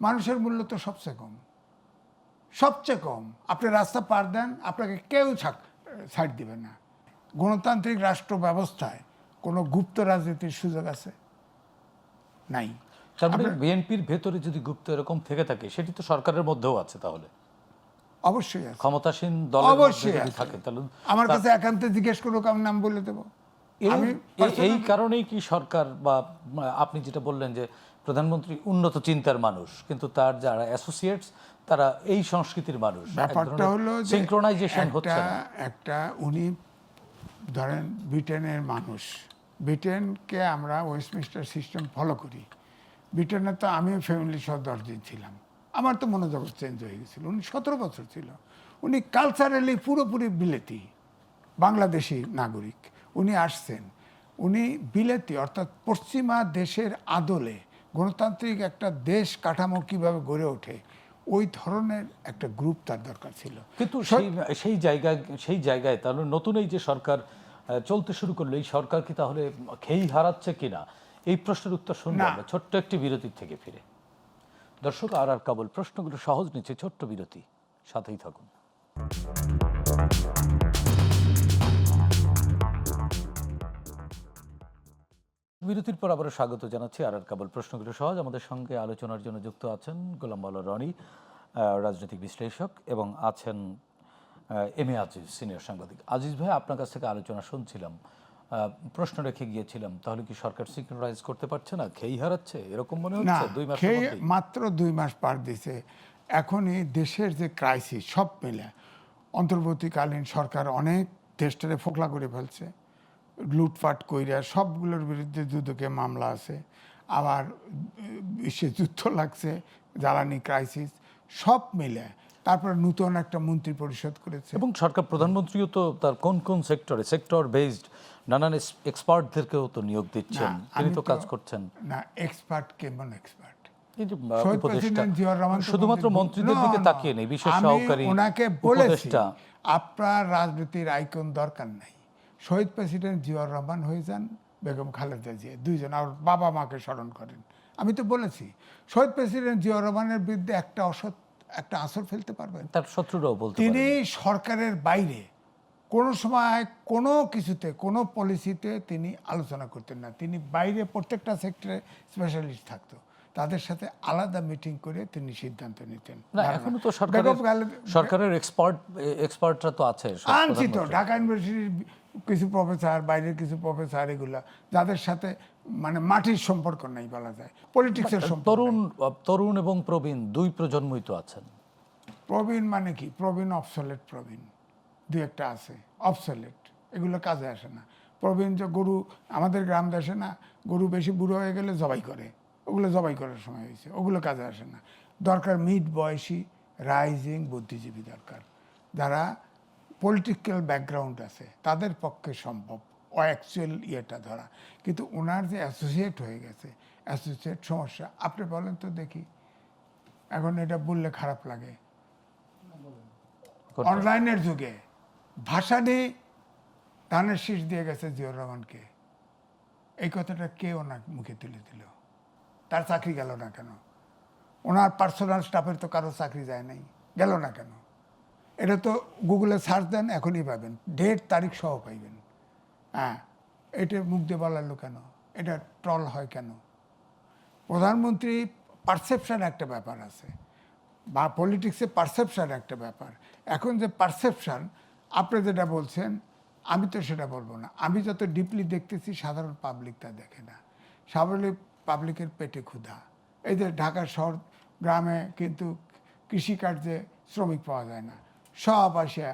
মানুষের মূল্য তো সবচেয়ে কম, সবচেয়ে কম। আপনি রাস্তা পার দেন, আপনাকে কেউ ছাড় দিবে না। গণতান্ত্রিক রাষ্ট্র ব্যবস্থায় কোনো গুপ্ত রাজনীতির সুযোগ আছে? নাই। তার মানে বিএনপির ভেতরে যদি গুপ্ত এরকম থেকে থাকে, সেটি তো সরকারের মধ্যেও আছে। তাহলে অবশ্যই আছে, ক্ষমতাসীন দলের মধ্যে অবশ্যই যদি আছে। থাকে, তাহলে আমার কাছে একান্তে জিজ্ঞেস করুক, আমি নাম বলে দেবো। আমি এই কারণেই কি সরকার বা আপনি যেটা বললেন যে প্রধানমন্ত্রী উন্নত চিন্তার মানুষ, কিন্তু তার যারা অ্যাসোসিয়েটস তারা এই সংস্কৃতির মানুষ, ব্যাপারটা হলো সিনক্রোনাইজেশন হচ্ছে না। একটা উনি ধরেন ব্রিটেনের মানুষ, ব্রিটেনকে আমরা ওয়েস্টমিনিস্টার সিস্টেম ফলো করি। ব্রিটেনে তো আমিও ফ্যামিলি সহ 10 দিন ছিলাম, আমার তো মনোজগৎ চেঞ্জ হয়ে গেছিল। উনি 17 বছর ছিল। উনি কালচারালি পুরোপুরি বিলেতি বাংলাদেশি নাগরিক। উনি আসছেন, উনি বিলেতি অর্থাৎ পশ্চিমা দেশের আদলে গণতান্ত্রিক একটা দেশ কাঠামো কীভাবে গড়ে ওঠে ওই ধরনের একটা গ্রুপ তার দরকার ছিল। কিন্তু সেই জায়গায় তাহলে নতুন এই যে সরকার চলতে শুরু করলো, এই সরকার কি তাহলে খেই হারাচ্ছে কিনা, এই প্রশ্নের উত্তর শুনবো আমরা ছোট্ট একটি বিরতির থেকে ফিরে। দর্শক, আর কাবুল প্রশ্নগুলো সহজ নিচ্ছে, ছোট্ট বিরতি, সাথেই থাকুন। বিরতির পর আবারও স্বাগত জানাচ্ছি আর কাবুল প্রশ্নগুলো সহজ। আমাদের সঙ্গে আলোচনার জন্য যুক্ত আছেন গোলাম মাওলা রনি, রাজনৈতিক বিশ্লেষক, এবং আছেন এম এ আজিজ, সিনিয়র সাংবাদিক। আজিজ ভাই, আপনার কাছ থেকে আলোচনা শুনছিলাম, প্রশ্ন রেখে গিয়েছিলাম, তাহলে কি সরকার সিনক্রোনাইজ করতে পারছে না, খেই হারাচ্ছে এরকম মনে হচ্ছে? 2 মাস মাত্র 2 মাস পার দিছে। এখনই দেশের যে ক্রাইসিস সব মিলে অন্তর্বর্তীকালীন সরকার অনেক দেশটারে ফোকলা করে ফেলছে, লুটপাট কইরা সবগুলোর বিরুদ্ধে দুদকে মামলা আছে, আবার বিশ্বে যুদ্ধ লাগছে, জ্বালানি ক্রাইসিস সব মিলে। তারপরে নতুন একটা মন্ত্রী পরিষদ করেছে, এবং সরকার প্রধানমন্ত্রীও তো তার কোন কোন সেক্টর বেসড নানান এক্সপার্টদেরকেও তো নিয়োগ দিচ্ছেন, তিনি তো কাজ করছেন না। এক্সপার্ট কেমন এক্সপার্ট? শুধুমাত্র মন্ত্রীদের দিকে তাকিয়ে নেই, বিশেষ সহকারী ওনাকে বলেছি আপনার রাজনীতির আইকন দরকার নাই, শহীদ প্রেসিডেন্ট জিয়াউর রহমান হয়ে যান, বেগম খালেদা জিয়া, দুইজন আর বাবা মাকে স্মরণ করেন। আমি তো বলেছি শহীদ প্রেসিডেন্ট জিয়াউর রহমানের বিরুদ্ধে একটা আসর ফেলতে পারবেন, তার শত্রুরাও বলতে তিনি সরকারের বাইরে কোনো সময় কোনো কিছুতে কোনো পলিসিতে তিনি আলোচনা করতেন না। তিনি বাইরে প্রত্যেকটা সেক্টরে স্পেশালিস্ট থাকতো, তাদের সাথে আলাদা মিটিং করে তিনি সিদ্ধান্ত নিতেন। না, এখনো তো সরকারের এক্সপার্টরা তো আছে, আনছি তো ঢাকা ইউনিভার্সিটির কিছু প্রফেসর, বাইরের কিছু প্রফেসর, এগুলা যাদের সাথে মানে মাটির সম্পর্ক নাই বলা যায়, পলিটিক্সের সম্পর্ক। তরুণ এবং প্রবীণ দুই প্রজন্মই তো আছেন। প্রবীণ মানে কি? প্রবীণ অবসলেট প্রবীণ দুই একটা আছে, অবসলেট, এগুলো কাজে আসে না। প্রবীণ যে গরু আমাদের গ্রাম দেশে না, গরু বেশি বুড়ো হয়ে গেলে জবাই করে, ওগুলো জবাই করার সময় হয়েছে, ওগুলো কাজে আসে না। দরকার মিড বয়সী রাইজিং বুদ্ধিজীবী দরকার, যারা পলিটিক্যাল ব্যাকগ্রাউন্ড আছে, তাদের পক্ষে সম্ভব ও অ্যাকচুয়াল ইয়েটা ধরা। কিন্তু ওনার যে অ্যাসোসিয়েট হয়ে গেছে, অ্যাসোসিয়েট সমস্যা। আপনি বলেন তো দেখি, এখন এটা বললে খারাপ লাগে, অনলাইনের যুগে ভাষানে ধানের শীষ দিয়ে গেছে জিয়াউর রহমানকে, এই কথাটা কে ওনার মুখে তুলে দিল? তার চাকরি গেল না কেন? ওনার পার্সোনাল স্টাফের তো কারো চাকরি যায় নাই, গেল না কেন? এটা তো গুগলে সার্চ দেন, এখনই পাবেন, ডেট তারিখ সহ পাইবেন। হ্যাঁ, এটা মুখ দিয়ে বলালো কেন? এটা ট্রল হয় কেন? প্রধানমন্ত্রী পারসেপশন একটা ব্যাপার আছে, বা পলিটিক্সে পারসেপশন একটা ব্যাপার। এখন যে পারসেপশন আপনি যেটা বলছেন, আমি তো সেটা বলবো না। আমি যত ডিপলি দেখতেছি, সাধারণ পাবলিক তা দেখে না। সাধারণ পাবলিকের পেটে ক্ষুধা। এই যে ঢাকা শহর গ্রামে কিন্তু কৃষিকার্যে শ্রমিক পাওয়া যায় না, সব আসিয়া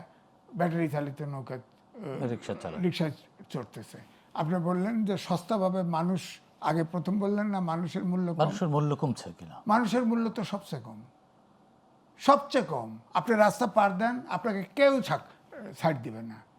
ব্যাটারি চালিত নৌকা রিক্সা চড়তেছে। আপনি বললেন যে সস্তাভাবে মানুষ, আগে প্রথম বললেন না মানুষের মূল্য কমছে কিনা? মানুষের মূল্য তো সবচেয়ে কম, সবচেয়ে কম। আপনি রাস্তা পার দেন, আপনাকে কেউ ছাড় দিবে না।